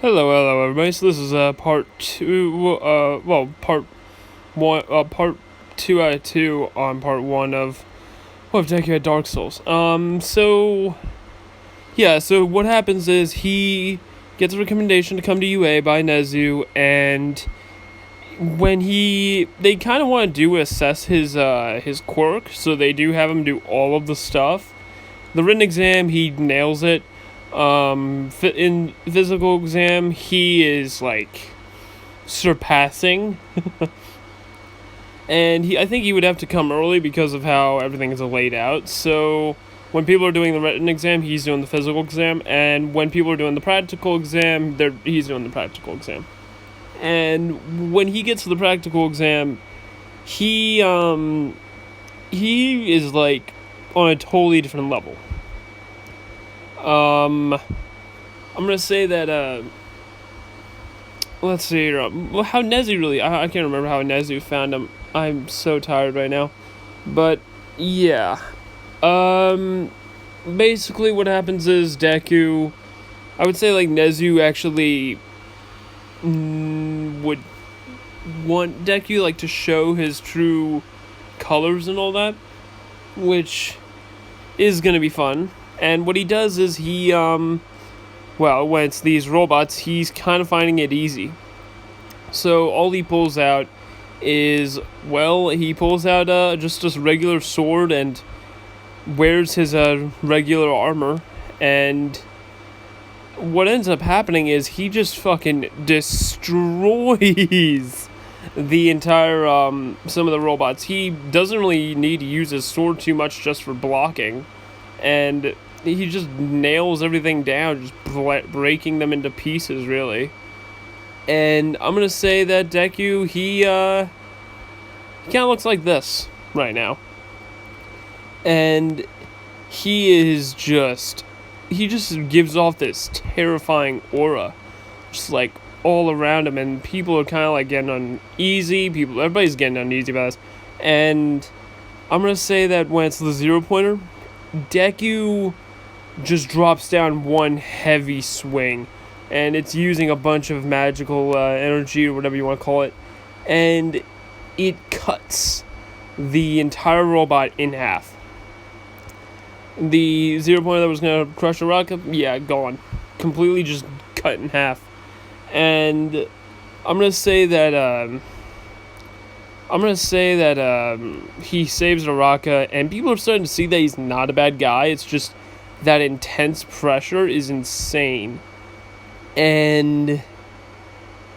Hello, everybody. So this is part two. Part one. Part two out of two on part one of Deku at Dark Souls. So what happens is he gets a recommendation to come to UA by Nezu, and when they kind of want to assess his quirk, so they do have him do all of the stuff. The written exam, he nails it. In physical exam, he is like surpassing, and I think he would have to come early because of how everything is laid out. So when people are doing the written exam, he's doing the physical exam, and when people are doing the practical exam, he's doing the practical exam. And when he gets to the practical exam, he is like on a totally different level. I'm gonna say that, let's see here, how Nezu really, I can't remember how Nezu found him. I'm so tired right now. But, yeah. Basically what happens is Deku, I would say, like, Nezu actually would want Deku, like, to show his true colors and all that, which is gonna be fun. And what he does is when it's these robots, he's kind of finding it easy. So all he pulls out is, just a regular sword and wears his regular armor. And what ends up happening is he just fucking destroys the entire, some of the robots. He doesn't really need to use his sword too much just for blocking. And he just nails everything down, just breaking them into pieces, really. And I'm gonna say that Deku, he kind of looks like this right now. And he just gives off this terrifying aura, just like all around him, and people are kind of like getting uneasy. Everybody's getting uneasy about this. And I'm gonna say that when it's the 0-pointer, Deku just drops down one heavy swing, and it's using a bunch of magical energy, or whatever you want to call it, and it cuts the entire robot in half. The 0-pointer that was going to crush a rock, gone. Completely just cut in half. And I'm going to say that he saves Araka, and people are starting to see that he's not a bad guy. It's just that intense pressure is insane. And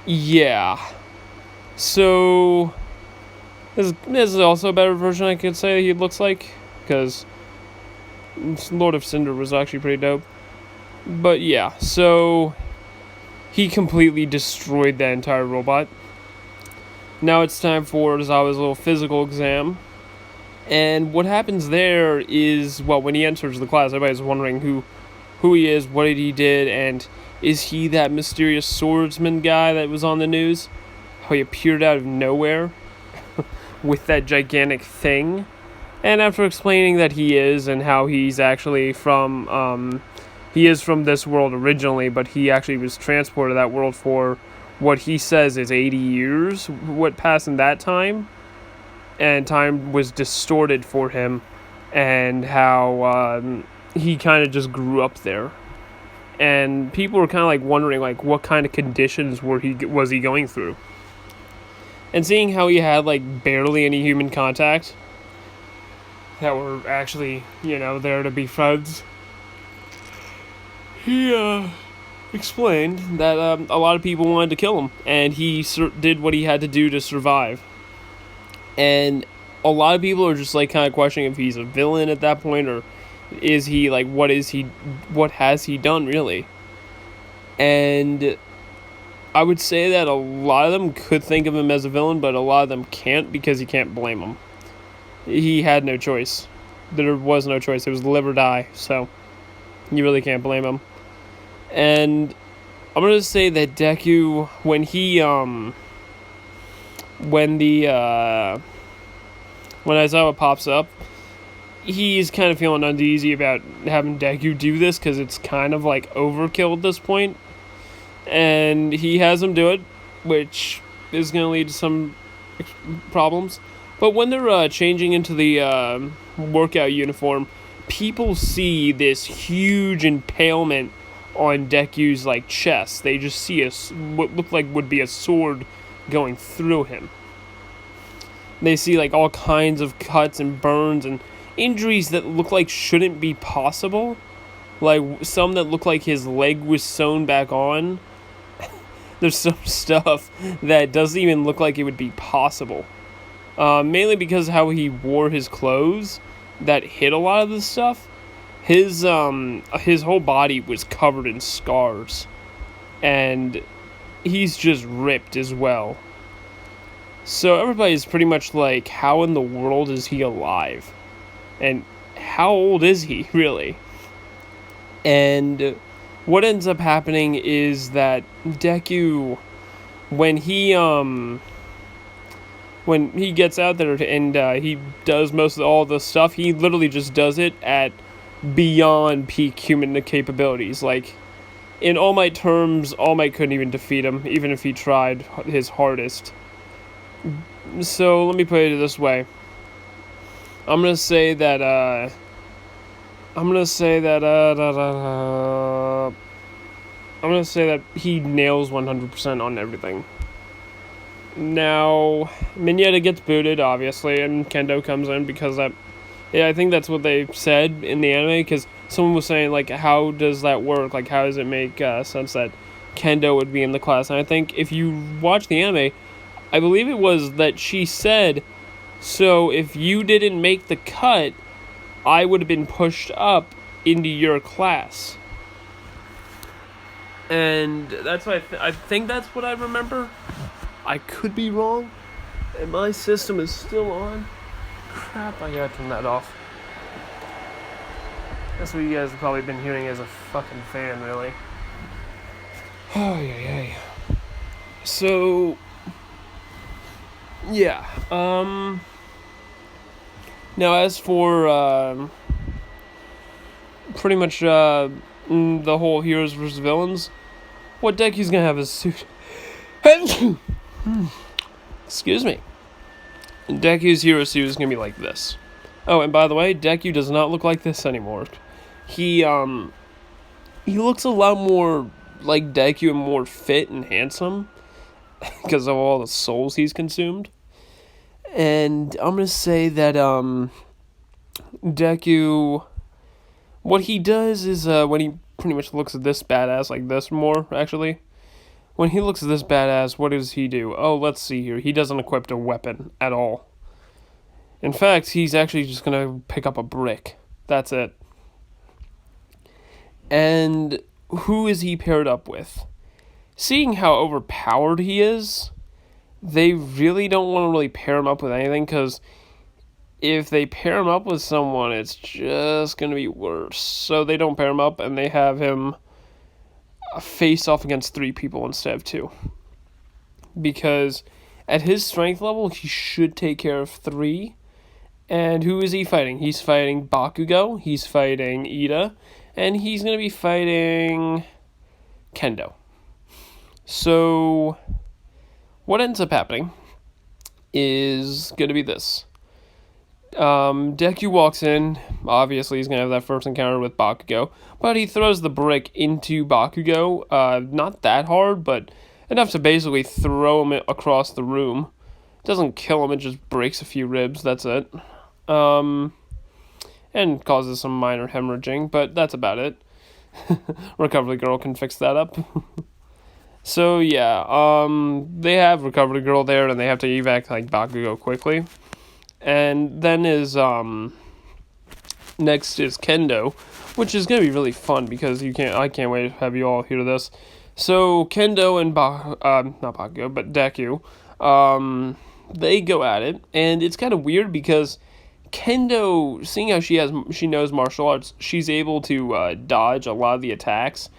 yeah. So this is also a better version, I could say, he looks like, because Lord of Cinder was actually pretty dope. But yeah, so he completely destroyed that entire robot. Now it's time for Zawa's little physical exam. And what happens there is, when he enters the class, everybody's wondering who he is, what he did, and is he that mysterious swordsman guy that was on the news? How he appeared out of nowhere with that gigantic thing. And after explaining that he is, and how he's actually from this world originally, but he actually was transported to that world for what he says is 80 years, what passed in that time, and time was distorted for him, and how he kind of just grew up there. And people were kind of like wondering, like, what kind of conditions was he going through. And seeing how he had like barely any human contact that were actually, there to be friends, he explained that a lot of people wanted to kill him, and he did what he had to do to survive. And a lot of people are just like kind of questioning if he's a villain at that point, or is he like, what has he done really? And I would say that a lot of them could think of him as a villain, but a lot of them can't, because you can't blame him. He had no choice. There was no choice. It was live or die, so you really can't blame him. And I'm gonna say that Deku, when Aizawa pops up, he's kind of feeling uneasy about having Deku do this, because it's kind of like overkill at this point. and he has him do it, which is going to lead to some problems. But when they're changing into the workout uniform, people see this huge impalement on Deku's like chest. They just see what looked like would be a sword going through him. They see like all kinds of cuts and burns and injuries that look like shouldn't be possible. Like some that look like his leg was sewn back on. There's some stuff that doesn't even look like it would be possible. Mainly because how he wore his clothes that hid a lot of this stuff. His whole body was covered in scars. And he's just ripped as well. So everybody's pretty much like, how in the world is he alive? And how old is he, really? And what ends up happening is that Deku, when he gets out there and he does most of all the stuff, he literally just does it at beyond peak human capabilities. Like, in All Might terms, All Might couldn't even defeat him, even if he tried his hardest. So, let me put it this way. I'm gonna say that he nails 100% on everything. Now, Minyetta gets booted, obviously, and Kendo comes in because I think that's what they said in the anime, because someone was saying, like, how does that work? Like, how does it make sense that Kendo would be in the class? And I think if you watch the anime, I believe it was that she said, so if you didn't make the cut, I would have been pushed up into your class. And that's what I think that's what I remember. I could be wrong. And my system is still on. Crap, I gotta turn that off. That's what you guys have probably been hearing as a fucking fan, really. Oh, yeah. So, yeah. Now, as for pretty much the whole heroes versus villains, what Deku's gonna have is suit. Excuse me. Deku's hero suit is gonna be like this. Oh, and by the way, Deku does not look like this anymore. He looks a lot more like Deku and more fit and handsome because of all the souls he's consumed. And I'm gonna say that Deku, what he does is when he pretty much looks at this badass like this more, actually. When he looks at this badass, what does he do? Oh, let's see here. He doesn't equip a weapon at all. In fact, he's actually just going to pick up a brick. That's it. And who is he paired up with? Seeing how overpowered he is, they really don't want to really pair him up with anything, because if they pair him up with someone, it's just going to be worse. So they don't pair him up, and they have him face off against 3 people instead of 2. Because at his strength level, he should take care of 3. And who is he fighting? He's fighting Bakugo, he's fighting Ida, and he's going to be fighting Kendo. So, what ends up happening is going to be this. Deku walks in. Obviously, he's going to have that first encounter with Bakugo. But he throws the brick into Bakugo. Not that hard, but enough to basically throw him across the room. It doesn't kill him, it just breaks a few ribs. That's it. And causes some minor hemorrhaging, but that's about it. Recovery Girl can fix that up. So, yeah. They have Recovery Girl there, and they have to evac like Bakugo quickly. And then next is Kendo, which is gonna be really fun because I can't wait to have you all hear this. So Kendo and not Bakugo, but Deku, they go at it, and it's kind of weird because Kendo, seeing how she knows martial arts, she's able to dodge a lot of the attacks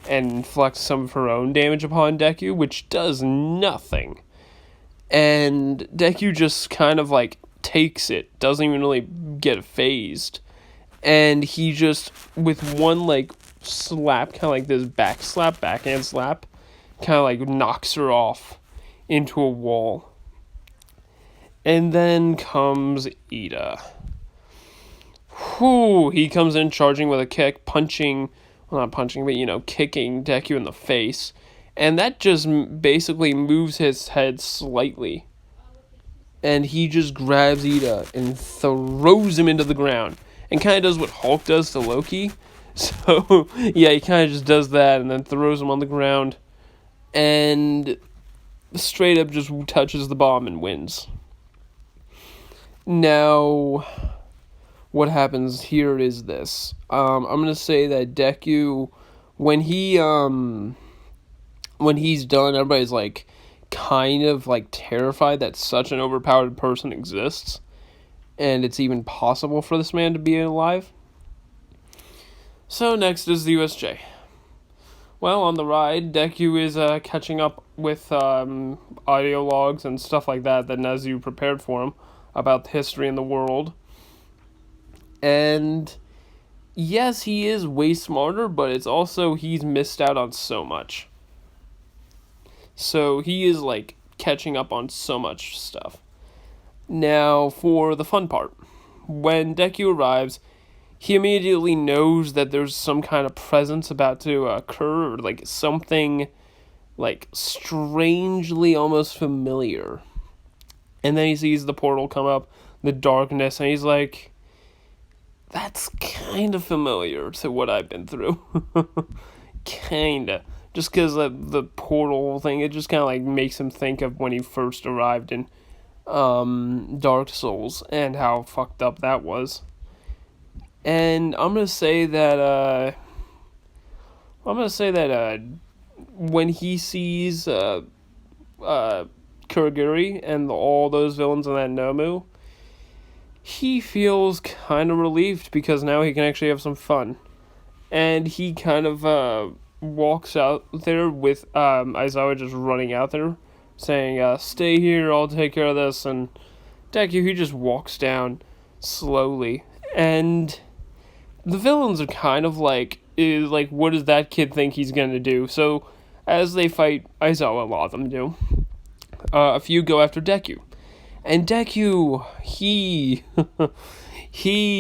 and inflict some of her own damage upon Deku, which does nothing. And Deku just kind of like takes it, doesn't even really get phased, and he just, with one like slap, kind of like this backhand slap, kind of like knocks her off into a wall. And then comes Ida. Whew, he comes in charging with a kick, punching, well, not punching, but, kicking Deku in the face. And that just basically moves his head slightly. And he just grabs Ida and throws him into the ground. And kind of does what Hulk does to Loki. So, yeah, he kind of just does that and then throws him on the ground. And straight up just touches the bomb and wins. Now, what happens here is this. I'm gonna say that Deku, when he's done, everybody's like kind of like terrified that such an overpowered person exists, and it's even possible for this man to be alive. So next is the USJ. Well, on the ride, Deku is catching up with audio logs and stuff like that Nezu prepared for him about the history in the world. And yes, he is way smarter, but it's also he's missed out on so much. So he is like catching up on so much stuff. Now for the fun part. When Deku arrives, he immediately knows that there's some kind of presence about to occur, or like something like strangely almost familiar. And then he sees the portal come up, the darkness, and he's like, that's kind of familiar to what I've been through. Kinda. Just because the portal thing, it just kind of like makes him think of when he first arrived in Dark Souls and how fucked up that was. And I'm gonna say that when he sees Kurogiri and all those villains in that Nomu, he feels kind of relieved because now he can actually have some fun. And he kind of walks out there with Aizawa just running out there saying, stay here, I'll take care of this. And Deku, he just walks down slowly. And the villains are kind of like, what does that kid think he's going to do? So as they fight Aizawa, a lot of them do. A few go after Deku. And Deku, he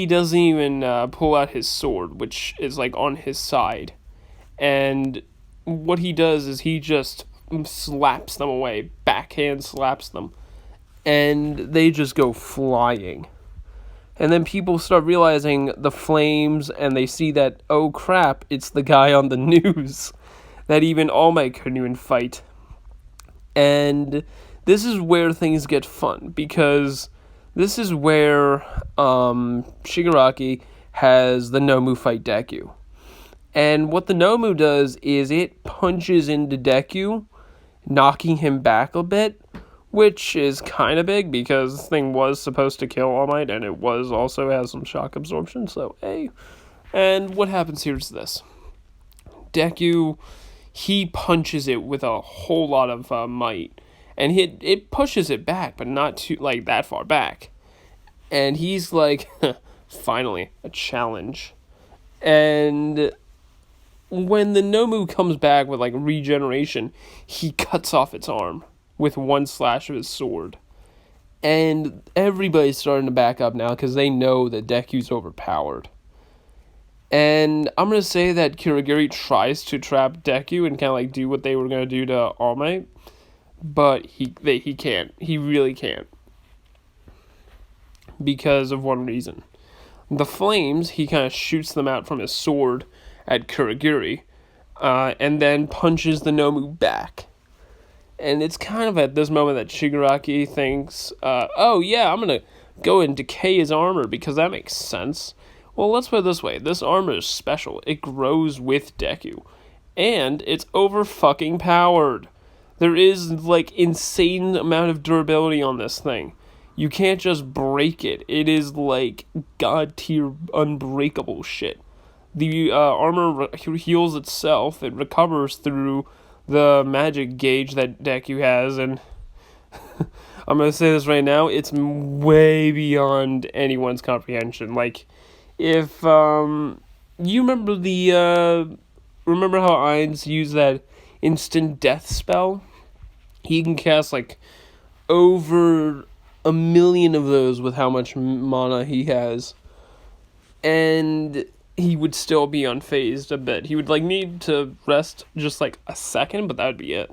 doesn't even pull out his sword, which is like on his side. And what he does is he just slaps them away, backhand slaps them. And they just go flying. And then people start realizing the flames, and they see that, oh crap, it's the guy on the news that even All Might couldn't even fight. And this is where things get fun, because this is where Shigaraki has the Nomu fight Deku. And what the Nomu does is it punches into Deku, knocking him back a bit, which is kind of big because this thing was supposed to kill All Might, and it was also has some shock absorption, so hey. And what happens here is this. Deku, he punches it with a whole lot of might. And it pushes it back, but not too, like, that far back. And he's like, finally, a challenge. And when the Nomu comes back with, like, regeneration, he cuts off its arm with one slash of his sword. And everybody's starting to back up now because they know that Deku's overpowered. And I'm going to say that Kurogiri tries to trap Deku and kind of, like, do what they were going to do to All Might. But he can't. He really can't. Because of one reason. The flames, he kind of shoots them out from his sword at Kurogiri. And then punches the Nomu back. And it's kind of at this moment that Shigaraki thinks, oh yeah, I'm going to go and decay his armor because that makes sense. Well, let's put it this way. This armor is special. It grows with Deku. And it's over-fucking powered. There is, like, insane amount of durability on this thing. You can't just break it. It is, like, god-tier unbreakable shit. The armor heals itself. It recovers through the magic gauge that Deku has, and I'm going to say this right now, it's way beyond anyone's comprehension. Like, if, you remember remember how Ainz used that instant death spell. He can cast like over 1,000,000 of those with how much mana he has. And he would still be unfazed a bit. He would like need to rest just like a second, but that would be it.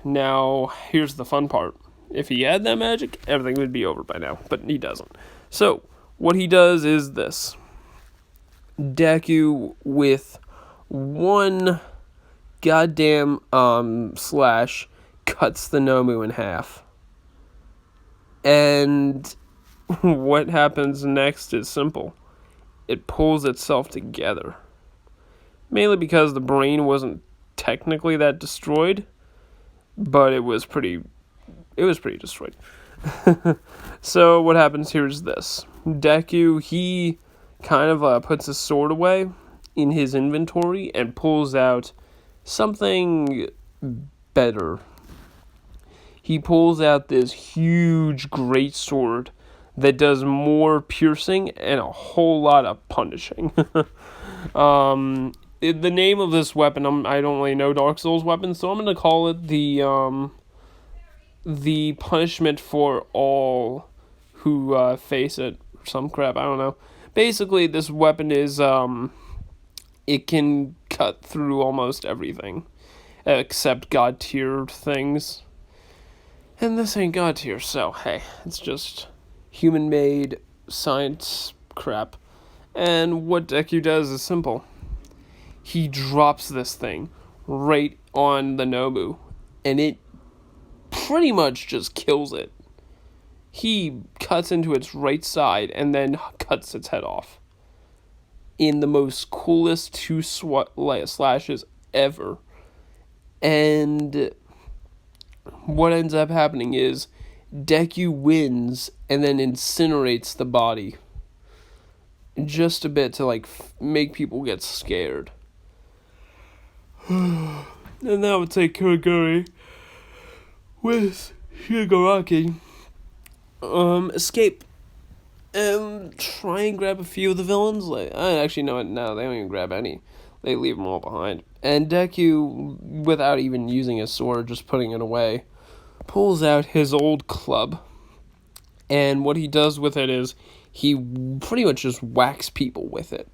Now, here's the fun part. If he had that magic, everything would be over by now, but he doesn't. So, what he does is this. Deku with one goddamn slash cuts the Nomu in half. And what happens next is simple. It pulls itself together. Mainly because the brain wasn't technically that destroyed, but it was pretty destroyed. So what happens here is this. Deku, he kind of puts his sword away in his inventory and pulls out something better. He pulls out this huge greatsword that does more piercing and a whole lot of punishing. The name of this weapon, I don't really know Dark Souls weapons, so I'm going to call it the punishment for all who face it, or some crap, I don't know. Basically, this weapon is, it can cut through almost everything, except God tier things. And this ain't God tier, so hey, it's just human-made science crap. And what Deku does is simple. He drops this thing right on the Nomu, and it pretty much just kills it. He cuts into its right side and then cuts its head off. In the most coolest two slashes ever. And what ends up happening is Deku wins and then incinerates the body. Just a bit to like make people get scared. And that would take Kurogiri with Shigaraki escape and try and grab a few of the villains. Like, I actually know it now. They don't even grab any. They leave them all behind. And Deku, without even using his sword, just putting it away, pulls out his old club. And what he does with it is he pretty much just whacks people with it.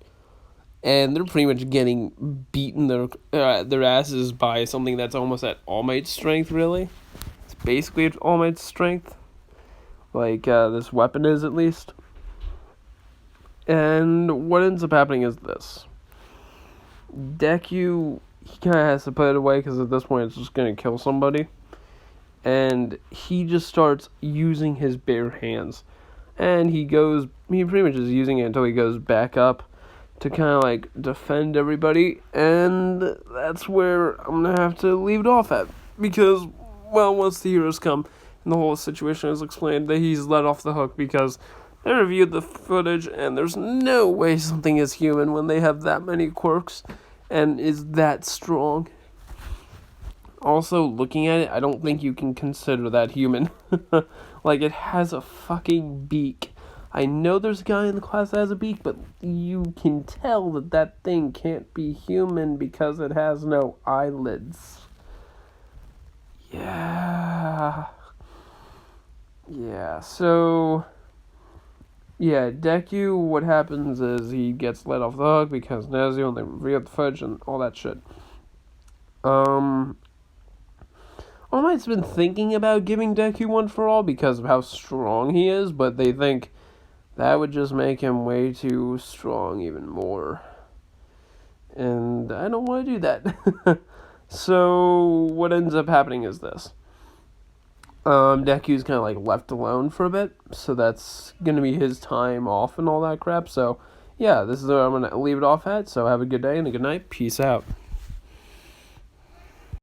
And they're pretty much getting beaten their asses by something that's almost at All Might's strength, really. It's basically at All Might's strength. Like, this weapon is, at least. And what ends up happening is this. Deku, he kind of has to put it away, because at this point it's just going to kill somebody. And he just starts using his bare hands. And he pretty much is using it until he goes back up to kind of like defend everybody. And that's where I'm going to have to leave it off at. Because, well, once the heroes come and the whole situation is explained, that he's let off the hook because I reviewed the footage and there's no way something is human when they have that many quirks and is that strong. Also, looking at it, I don't think you can consider that human. Like, it has a fucking beak. I know there's a guy in the class that has a beak, but you can tell that that thing can't be human because it has no eyelids. Yeah, so, yeah, Deku, what happens is he gets let off the hook because Nezu and they reveal the fudge and all that shit. All Might's been thinking about giving Deku one for all because of how strong he is, but they think that would just make him way too strong even more. And I don't want to do that. So what ends up happening is this. Deku's kind of like left alone for a bit, so that's going to be his time off and all that crap. So yeah, this is where I'm going to leave it off at. So have a good day and a good night. Peace out.